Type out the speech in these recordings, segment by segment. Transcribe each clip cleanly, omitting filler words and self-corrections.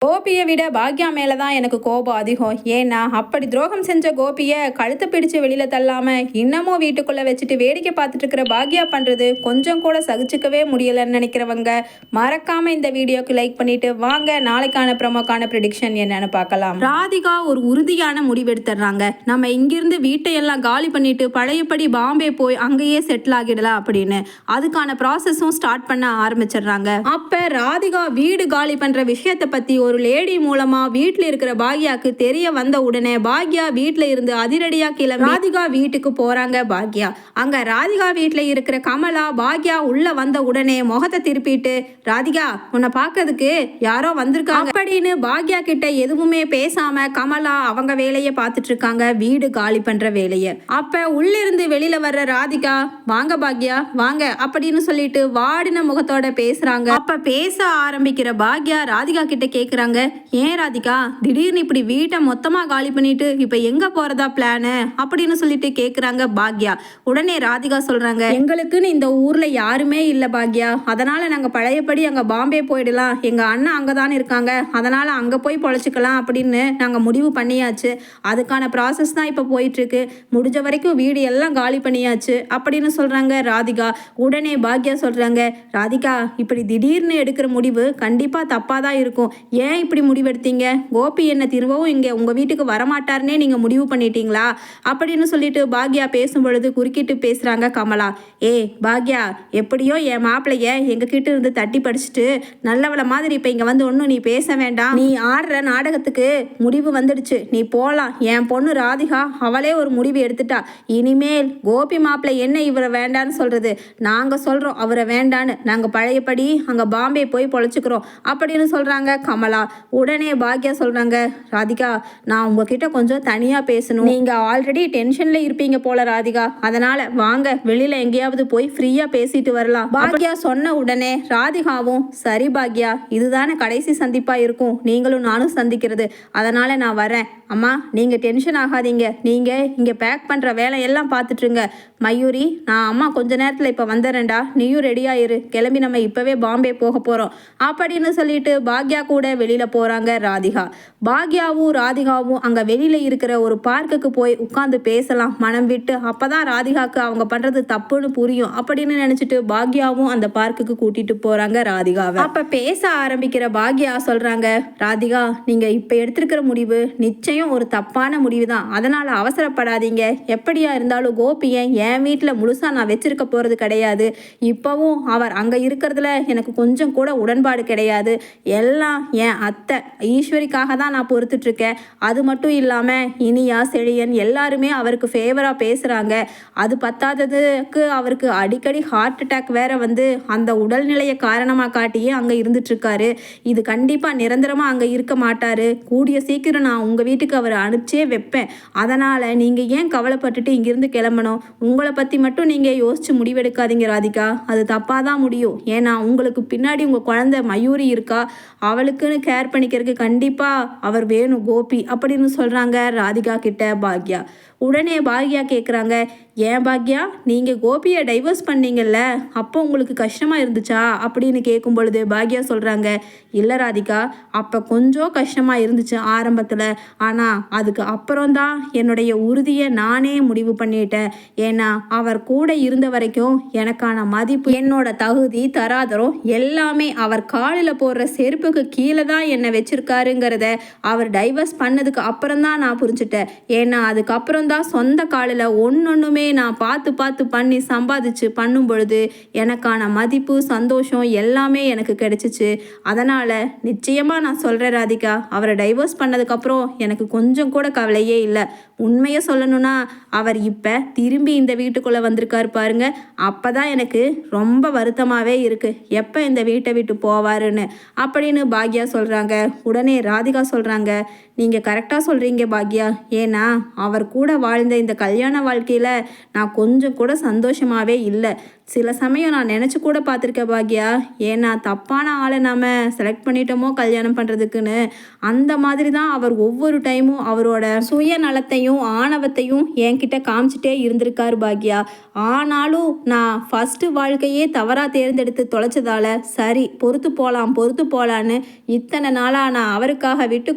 கோபியை விட பாக்யா மேலே தான் எனக்கு கோபம் அதிகம். ஏன்னா அப்படி துரோகம் செஞ்ச கோபியை கழுத்தை பிடிச்சு வெளியில் தள்ளாமல் இன்னமும் வீட்டுக்குள்ளே வச்சுட்டு வேடிக்கை பார்த்துட்டு இருக்கிற பாக்யா பண்ணுறது கொஞ்சம் கூட சகிச்சுக்கவே முடியலைன்னு நினைக்கிறவங்க மறக்காமல் இந்த வீடியோக்கு லைக் பண்ணிட்டு வாங்க நாளைக்கான ப்ரமோக்கான ப்ரெடிக்ஷன் என்னன்னு பார்க்கலாம். ராதிகா ஒரு உறுதியான முடிவெடுத்துடுறாங்க. நம்ம இங்கிருந்து வீட்டையெல்லாம் காலி பண்ணிட்டு பழையபடி பாம்பே போய் அங்கேயே செட்டில் ஆகிடலாம் அப்படின்னு. அதுக்கான ப்ராசஸும் ஸ்டார்ட் பண்ண ஆரம்பிச்சிடுறாங்க. அப்போ ராதிகா வீடு காலி பண்ணுற விஷயத்தை பற்றி ஒரு லேடி மூலமா வீட்டில் இருக்கிற பாக்யாக்கு தெரிய வந்த உடனே பாக்யா வீட்டில் இருந்து அதிரடியா கிளம்பி ராதிகா வீட்டுக்கு போறாங்க. பாக்யா அங்க ராதிகா வீட்டில் இருக்கிற கமலா பாக்யா உள்ள வந்த உடனே முகத்தை திருப்பிட்டு, ராதிகா உன்னை பார்க்கறதுக்கு யாரோ வந்திருக்காங்க அப்படின்னு பாக்யா கிட்ட எதுவுமே பேசாம கமலா அவங்க வேலையை பார்த்துட்டு இருக்காங்க, வீடு காலி பண்ற வேலையை. அப்ப உள்ளிருந்து வெளியில வர்ற ராதிகா, வாங்க பாக்யா வாங்க அப்படின்னு சொல்லிட்டு வாடின முகத்தோட பேசுறாங்க. அப்ப பேச ஆரம்பிக்கிற பாக்யா ராதிகா கிட்ட கேக்குறாங்க, ஏன் ராதிகா திடீர்னு இப்படி வீட்டை மொத்தமா காலி பண்ணிட்டு இப்ப எங்க போறதா பிளானு அப்படின்னு சொல்லிட்டு கேக்குறாங்க பாக்யா. உடனே ராதிகா சொல்றாங்க, எங்களுக்குன்னு இந்த ஊர்ல யாருமே இல்ல பாக்யா, அதனால நாங்க பழையபடி அங்க பாம்பே போயிடலாம், எங்க அண்ணா அங்கதானே இருக்காங்க, அதனால அங்க போய் பொழைச்சிக்கலாம் அப்படின்னு நாங்க முடிவு பண்ணியாச்சு. அதுக்கான ப்ராசஸ் தான் இப்ப போயிட்டு இருக்கு, முடிஞ்ச வரைக்கும் வீடு எல்லாம் காலி பண்ணியாச்சு அப்படின்னு சொல்றாங்க ராதிகா. உடனே பாக்யா சொல்றாங்க, ராதிகா இப்படி திடீர்னு எடுக்கிற முடிவு கண்டிப்பா தப்பாதான் இருக்கும், ஏன் இப்படி முடிவெடுத்தீங்க, கோபி என்ன திரும்பவும் இங்கே உங்கள் வீட்டுக்கு வரமாட்டார்னே நீங்கள் முடிவு பண்ணிட்டீங்களா அப்படின்னு சொல்லிட்டு பாக்யா பேசும்பொழுது குறுக்கிட்டு பேசுகிறாங்க கமலா. பாக்யா எப்படியோ என் மாப்பிள்ளைய எங்ககிட்ட இருந்து தட்டி படிச்சுட்டு நல்லவள மாதிரி இப்போ இங்கே வந்து ஒன்றும் நீ பேச வேண்டாம், நீ ஆடுற நாடகத்துக்கு முடிவு வந்துடுச்சு, நீ போகலாம், என் பொண்ணு ராதிகா அவளே ஒரு முடிவு எடுத்துட்டா, இனிமேல் கோபி மாப்பிள்ளை என்ன இவரை வேண்டான்னு சொல்கிறது, நாங்கள் சொல்கிறோம் அவரை வேண்டான்னு, நாங்கள் பழையபடி அங்கே பாம்பே போய் பொழைச்சிக்கிறோம் அப்படின்னு சொல்கிறாங்க கமலா. உடனே பாக்யா சொல்றாங்க, ராதிகா நான் உங்ககிட்ட கொஞ்சம் தனியா பேசணும், நீங்க ஆல்ரெடி டென்ஷன்ல இருப்பீங்க போல ராதிகா, அதனால வாங்க வெளியில எங்கேயாவது போய் ஃப்ரீயா பேசிட்டு வரலாம். பாக்யா சொன்ன உடனே ராதிகாவும், சரி பாக்யா இதுதானே கடைசி சந்திப்பா இருக்கும், நீங்களும் நானும் சந்திக்கிறது, அதனால நான் வரேன், அம்மா நீங்க டென்ஷன் ஆகாதீங்க, நீங்க இங்க பேக் பண்ற வேலையெல்லாம் பார்த்துட்டுருங்க, மயூரி நான் அம்மா கொஞ்ச நேரத்தில் இப்போ வந்துடுறேன்டா, நீயும் ரெடியாயிரு, கிளம்பி நம்ம இப்போவே பாம்பே போக போகிறோம் அப்படின்னு சொல்லிட்டு பாக்யா கூட வெளியில் போகிறாங்க ராதிகா. பாக்யாவும் ராதிகாவும் அங்கே வெளியில் இருக்கிற ஒரு பார்க்குக்கு போய் உட்காந்து பேசலாம் மனம் விட்டு, அப்போ தான் ராதிகாவுக்கு அவங்க பண்ணுறது தப்புன்னு புரியும் அப்படின்னு நினச்சிட்டு பாக்யாவும் அந்த பார்க்குக்கு கூட்டிகிட்டு போகிறாங்க ராதிகாவை. அப்போ பேச ஆரம்பிக்கிற பாக்யா சொல்கிறாங்க, ராதிகா நீங்கள் இப்போ எடுத்திருக்கிற முடிவு நிச்சயம் ஒரு தப்பான முடிவு தான், அதனால் அவசரப்படாதீங்க, எப்படியா இருந்தாலும் கோபியை என் வீட்டில் முழுசாக நான் வச்சிருக்க போகிறது கிடையாது, இப்போவும் அவர் அங்கே இருக்கிறதுல எனக்கு கொஞ்சம் கூட உடன்பாடு கிடையாது, எல்லாம் என் அத்தை ஈஸ்வரிக்காக தான் நான் பொறுத்துட்ருக்கேன், அது மட்டும் இல்லாமல் இனியா செழியன் எல்லாருமே அவருக்கு ஃபேவராக பேசுகிறாங்க, அது பத்தாததுக்கு அவருக்கு அடிக்கடி ஹார்ட் அட்டாக் வேற வந்து அந்த உடல்நிலையை காரணமாக காட்டியே அங்கே இருந்துட்டுருக்காரு, இது கண்டிப்பாக நிரந்தரமாக அங்கே இருக்க மாட்டார், கூடிய சீக்கிரம் நான் உங்கள் வீட்டுக்கு அவரை அனுப்பிச்சே வைப்பேன், அதனால் நீங்கள் ஏன் கவலைப்பட்டுட்டு இங்கிருந்து கிளம்பணும், உங்களை பற்றி மட்டும் நீங்கள் யோசிச்சு முடிவெடுக்காதீங்க ராதிகா, அது தப்பாக தான் முடியும், ஏன்னா உங்களுக்கு பின்னாடி உங்கள் குழந்தை மயூரி இருக்கா, அவளுக்குன்னு கேர் பண்ணிக்கிறதுக்கு கண்டிப்பாக அவர் வேணும் கோபி அப்படின்னு சொல்கிறாங்க ராதிகா கிட்ட பாக்யா. உடனே பாக்யா கேட்குறாங்க, ஏன் பாக்யா நீங்கள் கோபியை டைவர்ஸ் பண்ணீங்கல்ல அப்போ உங்களுக்கு கஷ்டமாக இருந்துச்சா அப்படின்னு கேட்கும் பொழுது பாக்யா சொல்கிறாங்க, இல்லை ராதிகா அப்போ கொஞ்சம் கஷ்டமாக இருந்துச்சு ஆரம்பத்தில், ஆனால் அதுக்கு அப்புறம்தான் என்னுடைய உறுதியை நானே முடிவு பண்ணிட்டேன், ஏன்னா அவர் கூட இருந்த வரைக்கும் எனக்கான மதிப்பு என்னோட தகுதி தராதரம் எல்லாமே அவர் காலில் போடுற செருப்புக்கு கீழே தான் என்னை வச்சிருக்காருங்கிறத அவர் டைவர்ஸ் பண்ணதுக்கு அப்புறம்தான் நான் புரிஞ்சுட்டேன், ஏன்னா அதுக்கப்புறம் தான் சொந்த காலில் ஒன்னொன்றுமே நான் பார்த்து பார்த்து பண்ணி சம்பாதிச்சு பண்ணும் பொழுது எனக்கான மதிப்பு சந்தோஷம் எல்லாமே எனக்கு கிடைச்சிச்சு, அதனால் நிச்சயமாக நான் சொல்கிறேன் ராதிகா அவரை டைவர்ஸ் பண்ணதுக்கப்புறம் எனக்கு கொஞ்சம் கூட கவலையே இல்லை, உண்மையை சொல்லணும்னா அவர் இப்போ திரும்பி இந்த வீட்டுக்குள்ளே வந்திருக்காரு பாருங்க, அப்போ தான் எனக்கு ரொம்ப வருத்தமாகவே இருக்குது, எப்போ இந்த வீட்டை விட்டு போவாருன்னு அப்படின்னு பாக்யா சொல்கிறாங்க. உடனே ராதிகா சொல்கிறாங்க, நீங்கள் கரெக்டாக சொல்கிறீங்க பாக்யா, ஏன்னா அவர் கூட வாழ்ந்த இந்த கல்யாண வாழ்க்கையில் நான் கொஞ்சம் கூட சந்தோஷமாகவே இல்லை, சில சமயம் நான் நினச்சி கூட பார்த்துருக்கேன் பாக்யா. ஏன்னா தப்பான ஆளை நாம் செலக்ட் பண்ணிட்டோமோ கல்யாணம் பண்ணுறதுக்குன்னு. அந்த மாதிரி தான் அவர் ஒவ்வொரு டைமும் அவரோட சுயநலத்தையும் ஆணவத்தையும் என்கிட்ட காமிச்சிட்டே இருந்திருக்காரு பாக்யா. ஆனாலும் நான் ஃபஸ்ட்டு வாழ்க்கையே தவறாக தேர்ந்தெடுத்து தொலைச்சதால சரி பொறுத்து போகலான்னு இத்தனை நாளாக நான் அவருக்காக விட்டு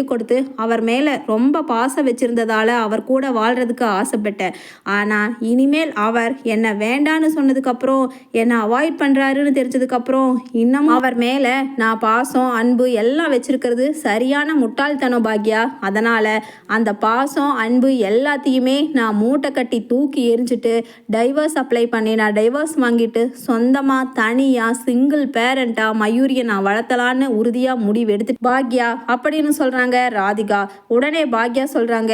கொடுத்து அவர் மேலே ரொம்ப பாசம் வச்சுருந்ததால அவர் கூட வாழ்கிறதுக்கு ஆசைப்பட்டேன். ஆனால் இனிமேல் அவர் என்னை வேண்டான்னு சொன்னதுக்கப்புறம் என்னை அவாய்ட் பண்ணுறாருன்னு தெரிஞ்சதுக்கப்புறம் இன்னமும் அவர் மேலே நான் பாசம் அன்பு எல்லாம் வச்சுருக்கிறது சரியான முட்டாள்தனம் பாக்யா. அதனால் அந்த பாசம் அன்பு எல்லாத்தையுமே நான் மூட்டை கட்டி தூக்கி எரிஞ்சிட்டு டைவர்ஸ் அப்ளை பண்ணி நான் டைவர்ஸ் வாங்கிட்டு சொந்தமாக தனியாக சிங்கிள் பேரண்ட்டாக மயூரியை நான் வளர்த்தலான்னு உறுதியாக முடிவு எடுத்து பாக்யா அப்படின்னு சொல்கிறாங்க ராதிகா. உடனே பாக்யா சொல்கிறாங்க,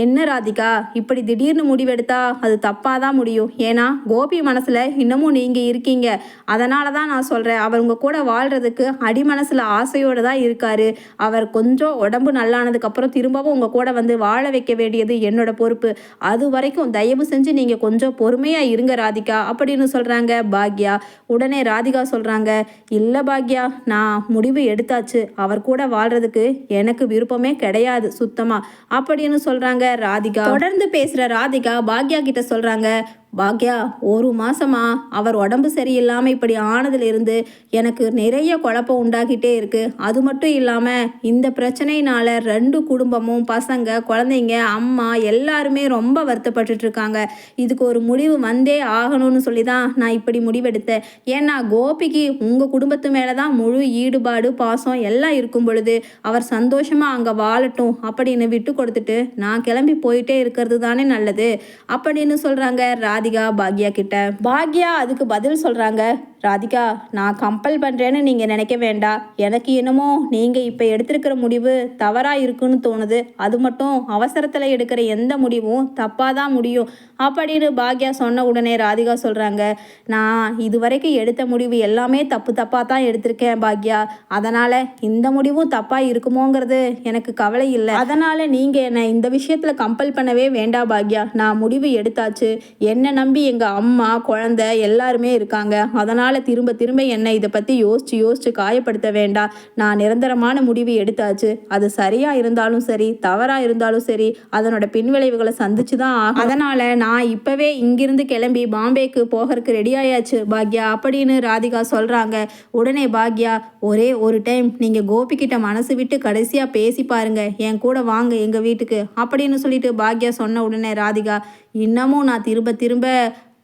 என்ன ராதிகா இப்படி திடீர்னு முடிவெடுத்தா அது தப்பாக தான் முடியும். ஏன்னா கோபி மனசில் இன்னமும் நீங்கள் இருக்கீங்க. அதனால தான் நான் சொல்கிறேன், அவர் உங்கள் கூட வாழ்கிறதுக்கு அடி மனசில் ஆசையோடு தான் இருக்கார். அவர் கொஞ்சம் உடம்பு நல்லானதுக்கப்புறம் திரும்பவும் உங்கள் கூட வந்து வாழ வைக்க வேண்டியது என்னோட பொறுப்பு. அது வரைக்கும் தயவு செஞ்சு நீங்கள் கொஞ்சம் பொறுமையாக இருங்க ராதிகா அப்படின்னு சொல்கிறாங்க பாக்யா. உடனே ராதிகா சொல்கிறாங்க, இல்லை பாக்யா நான் முடிவு எடுத்தாச்சு. அவர் கூட வாழ்கிறதுக்கு எனக்கு விருப்பமே கிடையாது சுத்தமாக அப்படின்னு சொல்கிறாங்க ராதிகா. தொடர்ந்து பேசுகிற ராதிகா பாக்யா கிட்ட சொல்கிறாங்க, பாக்யா ஒரு மாசமா அவர் உடம்பு சரியில்லாமல் இப்படி ஆனதுலேருந்து எனக்கு நிறைய குழப்பம் உண்டாகிட்டே இருக்குது. அது மட்டும் இல்லாமல் இந்த பிரச்சனையினால 2 குடும்பமும் பசங்க குழந்தைங்க அம்மா எல்லாருமே ரொம்ப வருத்தப்பட்டுட்டு இருக்காங்க. இதுக்கு ஒரு முடிவு வந்தே ஆகணும்னு சொல்லி தான் நான் இப்படி முடிவெடுத்தேன். ஏன்னா கோபிக்கு உங்கள் குடும்பத்து மேலே தான் முழு ஈடுபாடு பாசம் எல்லாம் இருக்கும் பொழுது அவர் சந்தோஷமாக அங்கே வாழட்டும் அப்படின்னு விட்டு கொடுத்துட்டு நான் கிளம்பி போயிட்டே இருக்கிறது தானே நல்லது அப்படின்னு சொல்கிறாங்க ராதிகா பாக்யா கிட்ட. பாக்யா அதுக்கு பதில் சொல்கிறாங்க, ராதிகா நான் கம்பல் பண்ணுறேன்னு நீங்கள் நினைக்க வேண்டாம். எனக்கு என்னமோ நீங்கள் இப்போ எடுத்திருக்கிற முடிவு தவறாக இருக்குன்னு தோணுது. அது மட்டும் அவசரத்தில் எடுக்கிற எந்த முடிவும் தப்பாக தான் முடியும் அப்படின்னு பாக்யா சொன்ன உடனே ராதிகா சொல்கிறாங்க, நான் இதுவரைக்கும் எடுத்த முடிவு எல்லாமே தப்பாக தான் எடுத்திருக்கேன் பாக்யா. அதனால் இந்த முடிவும் தப்பாக இருக்குமோங்கிறது எனக்கு கவலை இல்லை. அதனால் நீங்கள் என்னை இந்த விஷயத்தில் கம்பல் பண்ணவே வேண்டாம் பாக்யா. நான் முடிவு எடுத்தாச்சு. என்னை நம்பி எங்கள் அம்மா குழந்தை எல்லாருமே இருக்காங்க. அதனால் திரும்ப என்னை இதை பற்றி யோசிச்சு காயப்படுத்த வேண்டாம். நான் நிரந்தரமான முடிவு எடுத்தாச்சு. அது சரியாக இருந்தாலும் சரி தவறாக இருந்தாலும் சரி அதனோட பின்விளைவுகளை சந்திச்சு தான் ஆகும். அதனால் நான் இப்போவே இங்கிருந்து கிளம்பி பாம்பேக்கு போகிறதுக்கு ரெடி ஆயாச்சு பாக்யா அப்படின்னு ராதிகா சொல்கிறாங்க. உடனே பாக்யா, ஒரே ஒரு டைம் நீங்கள் கோபிக்கிட்ட மனசு விட்டு கடைசியாக பேசி பாருங்க, என் கூட வாங்க எங்கள் வீட்டுக்கு அப்படின்னு சொல்லிட்டு பாக்யா சொன்ன உடனே ராதிகா, இன்னமும் நான் திரும்ப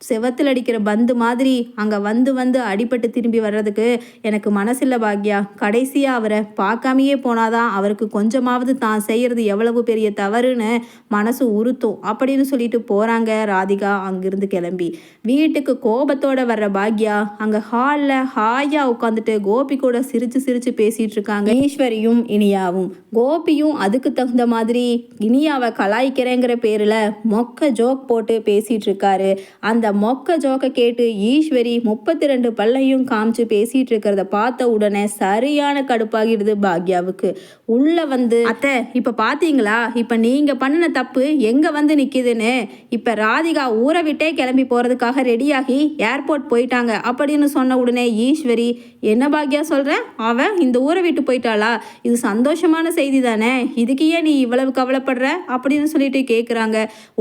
செவத்தில் அடிக்கிற பந்து மாதிரி அங்கே வந்து அடிபட்டு திரும்பி வர்றதுக்கு எனக்கு மனசில்லை பாக்யா. கடைசியாக அவரை பார்க்காமையே போனாதான் அவருக்கு கொஞ்சமாவது தான் செய்கிறது எவ்வளவு பெரிய தவறுன்னு மனசு உறுத்தும் அப்படின்னு சொல்லிட்டு போகிறாங்க ராதிகா. அங்கிருந்து கிளம்பி வீட்டுக்கு கோபத்தோட வர்ற பாக்யா அங்கே ஹாலில் ஹாயாக உட்காந்துட்டு கோபி கூட சிரிச்சு பேசிகிட்டு இருக்காங்க. ஈஸ்வரியும் இனியாவும். கோபியும் அதுக்கு தகுந்த மாதிரி இனியாவை கலாய்க்கிறேங்கிற பேரில் மொக்க ஜோக் போட்டு பேசிகிட்டு இருக்காரு. அந்த மொக்க ஜோக்க கேட்டு ஈஸ்வரி 32 பல்லையும் காமிச்சு பேசிட்டு இருக்கிறத பார்த்த உடனே சரியான கடுப்பாகிடுது பாக்யாவுக்கு. உள்ள வந்து, அத்தை இப்ப பாத்தீங்களா இப்ப நீங்க பண்ணின தப்பு எங்க வந்து நிக்குதுன்னு. இப்ப ராதிகா ஊரை விட்டே கிளம்பி போறதுக்காக ரெடியாகி ஏர்போர்ட் போயிட்டாங்க அப்படின்னு சொன்ன உடனே ஈஸ்வரி, என்ன பாக்யா சொல்ற, அவ இந்த ஊரை விட்டு போயிட்டாளா? இது சந்தோஷமான செய்தி தானே, இதுக்கு ஏன் நீ இவ்வளவு கவலைப்படுற அப்படின்னு சொல்லிட்டு கேட்குறாங்க.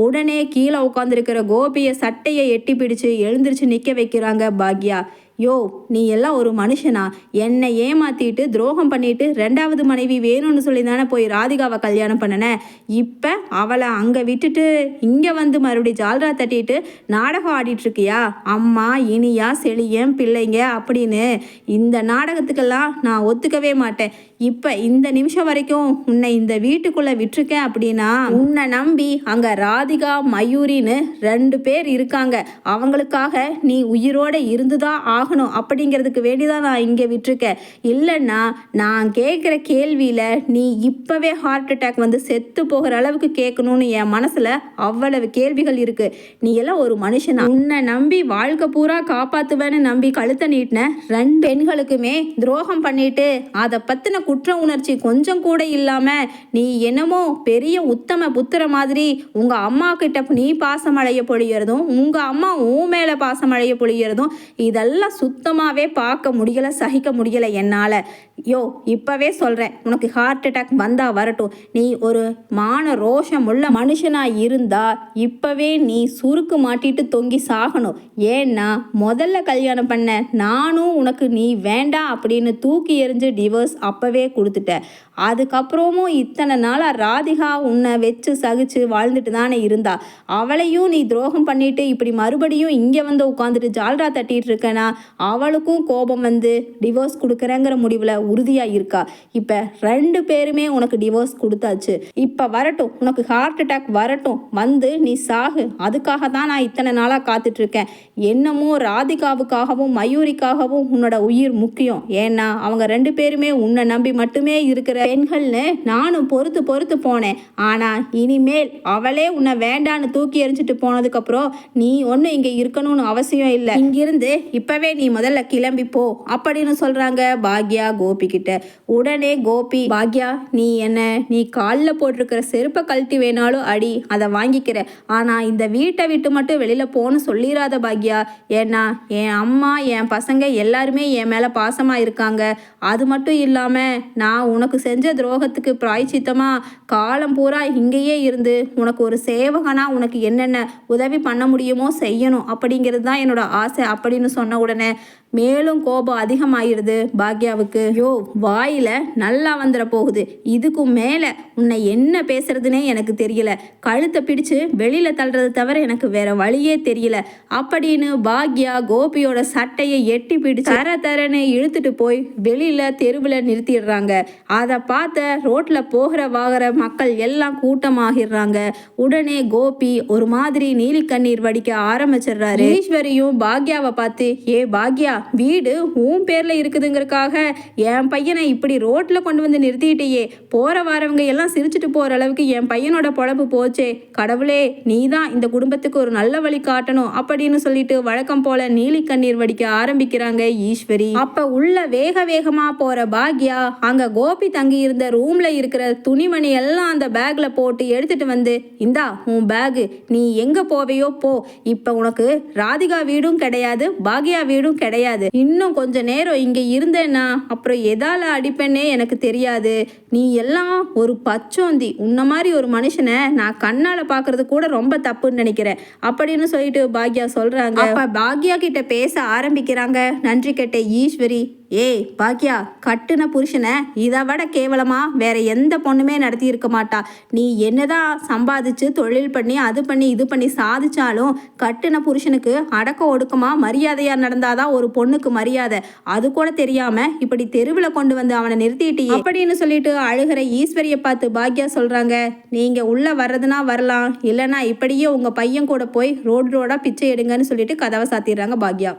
உடனே கீழே உட்காந்துருக்கிற கோபியை சட்டையை எட்டி பிடிச்சு எழுந்திரிச்சு நிற்க வைக்கிறாங்க பாக்யா. யோ நீ எல்லாம் ஒரு மனுஷனா? என்னை ஏமாத்திட்டு துரோகம் பண்ணிட்டு 2வது மனைவி வேணும்னு சொல்லி தானே போய் ராதிகாவை கல்யாணம் பண்ணன. இப்போ அவளை அங்கே விட்டுட்டு இங்கே வந்து மறுபடியும் ஜால்ரா தட்டிட்டு நாடகம் ஆடிட்டுருக்கியா? அம்மா இனியா செழியன் பிள்ளைங்க அப்படின்னு. இந்த நாடகத்துக்கெல்லாம் நான் ஒத்துக்கவே மாட்டேன். இப்போ இந்த நிமிஷம் வரைக்கும் உன்னை இந்த வீட்டுக்குள்ளே விட்டுருக்கேன் அப்படின்னா உன்னை நம்பி அங்கே ராதிகா மயூரின்னு 2 பேர் இருக்காங்க. அவங்களுக்காக நீ உயிரோட இருந்துதான் ஆகணும் அப்படிங்கிறதுக்கு வேண்டிதான் நான் இங்கே விட்டுருக்கேன். இல்லைன்னா நான் கேட்குற கேள்வியில் நீ இப்போவே ஹார்ட் அட்டாக் வந்து செத்து போகிற அளவுக்கு கேட்கணும்னு என் மனசில் அவ்வளவு கேள்விகள் இருக்குது. நீ எல்லாம் ஒரு மனுஷனா? உன்னை நம்பி வாழ்க்கை பூரா காப்பாற்றுவேன்னு நம்பி கழுத்தை நீட்டின 2 பெண்களுக்குமே துரோகம் பண்ணிட்டு அதை பற்றின குற்ற உணர்ச்சி கொஞ்சம் கூட இல்லாம நீ என்னமோ பெரிய உத்தம புத்திர மாதிரி உங்க அம்மா கிட்ட நீ பாசமழைய பொழியறதும் உங்க அம்மா உன் மேல பாசமழைய பொழியறதும் இதெல்லாம் சுத்தமாவே பார்க்க முடியல, சகிக்க முடியல என்னால. யோ இப்பவே சொல்றேன், உனக்கு ஹார்ட் அட்டாக் வந்தா வரட்டும். நீ ஒரு மான ரோஷம் உள்ள மனுஷனா இருந்தா இப்பவே நீ சுருக்கு மாட்டிட்டு தொங்கி சாகணும். ஏன்னா முதல்ல கல்யாணம் பண்ண நானும் உனக்கு நீ வேண்டாம் அப்படின்னு தூக்கி எறிஞ்சு டிவோர்ஸ் அப்பவே கொடுத்துட்ட. அதுக்கப்புறமும் இத்தனை நாளா ராதிகா உன்னை வச்சு சகிச்சு வாழ்ந்துட்டு தானே இருந்தா. அவளையும் நீ துரோகம் பண்ணிட்டு இப்படி மறுபடியும் இங்கே வந்து உட்காந்துட்டு ஜால்ரா தட்டிட்டு இருக்கனா அவளுக்கும் கோபம் வந்து டிவோர்ஸ் கொடுக்குறேங்கிற முடிவில் உறுதியாக இருக்கா. இப்போ 2 பேருமே உனக்கு டிவோர்ஸ் கொடுத்தாச்சு. இப்போ வரட்டும், உனக்கு ஹார்ட் அட்டாக் வரட்டும், வந்து நீ சாகு. அதுக்காக தான் நான் இத்தனை நாளாக காத்துட்ருக்கேன். என்னமோ ராதிகாவுக்காகவும் மயூரிக்காகவும் உன்னோட உயிர் முக்கியம். ஏன்னா அவங்க 2 பேருமே உன்னை நம்பி மட்டுமே இருக்கிற பெண்கள்னு நானும் பொறுத்து போனேன். ஆனால் இனிமேல் அவளே உன்னை வேண்டான்னு தூக்கி எறிஞ்சிட்டு போனதுக்கப்புறம் நீ ஒன்றும் இங்கே இருக்கணும்னு அவசியம் இல்லை. இங்கிருந்து இப்போவே நீ முதல்ல கிளம்பி போ அப்படின்னு சொல்கிறாங்க பாக்யா கோபி கிட்ட. உடனே கோபி, பாக்யா நீ காலில் போட்டிருக்கிற செருப்பை கழட்டி வேணாலும் அடி, அதை வாங்கிக்கிற. ஆனால் இந்த வீட்டை விட்டு மட்டும் வெளியில் போன்னு சொல்லிடாத பாக்யா. ஏன்னா என் அம்மா என் பசங்க எல்லாருமே என் மேலே பாசமாக இருக்காங்க. அது மட்டும் இல்லாமல் நான் உனக்கு செஞ்ச துரோகத்துக்கு பிராய்ச்சித்தமா காலம் பூரா இங்கேயே இருந்து உனக்கு ஒரு சேவகனா உனக்கு என்னென்ன உதவி பண்ண முடியுமோ செய்யணும் அப்படிங்கிறது தான் என்னோட ஆசை அப்படின்னு சொன்ன உடனே மேலும் கோபம் அதிகமாயிருது பாக்யாவுக்கு. யோ வாயில நல்லா வந்துட போகுது, இதுக்கு மேலே உன்னை என்ன பேசுறதுனே எனக்கு தெரியல, கழுத்தை பிடிச்சு வெளியில தள்ளுறது தவிர எனக்கு வேற வழியே தெரியல அப்படின்னு பாக்யா கோபியோட சட்டையை எட்டி பிடிச்சு தரன்னு இழுத்துட்டு போய் வெளியில தெருவில் நிறுத்திடுறாங்க. அதை பார்த்த ரோட்ல போகிற வாகிற மக்கள் எல்லாம் கூட்டமாகிடுறாங்க. உடனே கோபி ஒரு மாதிரி நீலி கண்ணீர் வடிக்க ஆரம்பிச்சிடுறாரு. ஈஸ்வரியும் பாக்யாவை பார்த்து, ஏ பாக்யா, வீடு உன் பேர்ல இருக்குதுங்கிறதுக்காக என் பையனை இப்படி ரோட்ல கொண்டு வந்து நிறுத்திட்டேயே, போற வரவங்க எல்லாம் சிரிச்சுட்டு போற அளவுக்கு என் பையனோட பொழப்பு போச்சே, கடவுளே நீ தான் இந்த குடும்பத்துக்கு ஒரு நல்ல வழி காட்டணும் அப்படின்னு சொல்லிட்டு வழக்கம் போல நீலி கண்ணீர் வடிக்க ஆரம்பிக்கிறாங்க ஈஸ்வரி. அப்ப உள்ள வேகமா போற பாக்யா அங்க கோபி தங்கி இருந்த ரூம்ல இருக்கிற துணிமணி எல்லாம் அந்த பேக்ல போட்டு எடுத்துட்டு வந்து, இந்தா உன் பேகு, நீ எங்க போவையோ போ, இப்ப உனக்கு ராதிகா வீடும் கிடையாது, பாக்யா வீடும் கிடையாது, இன்னும் கொஞ்ச நேரம் இங்க இருந்தேன்னா அப்புறம் எதால அடிப்பேன்னே எனக்கு தெரியாது, நீ எல்லாம் ஒரு பச்சோந்தி, உன்ன மாதிரி ஒரு மனுஷனை நான் கண்ணால பாக்குறது கூட ரொம்ப தப்புன்னு நினைக்கிறேன் அப்படின்னு சொல்லிட்டு பாக்யா சொல்றாங்க. அப்ப பாக்யா கிட்ட பேச ஆரம்பிக்கிறாங்க நன்றி கெட்ட ஈஸ்வரி. ஏய் பாக்யா, கட்டுன புருஷனை இதை விட கேவலமா வேற எந்த பொண்ணுமே நடத்தி இருக்க மாட்டா. நீ என்னதான் சம்பாதிச்சு தொழில் பண்ணி அது பண்ணி இது பண்ணி சாதிச்சாலும் கட்டுன புருஷனுக்கு அடக்க ஒடுக்கமா மரியாதையா நடந்தாதான் ஒரு பொண்ணுக்கு மரியாதை. அது கூட தெரியாம இப்படி தெருவில் கொண்டு வந்து அவனை நிறுத்திட்டே அப்படின்னு சொல்லிட்டு அழுகிற ஈஸ்வரியை பார்த்து பாக்யா சொல்றாங்க, நீங்க உள்ள வர்றதுனா வரலாம், இல்லைன்னா இப்படியே உங்க பையன் கூட போய் ரோடா பிச்சை எடுங்கன்னு சொல்லிட்டு கதவை சாத்திடுறாங்க பாக்யா.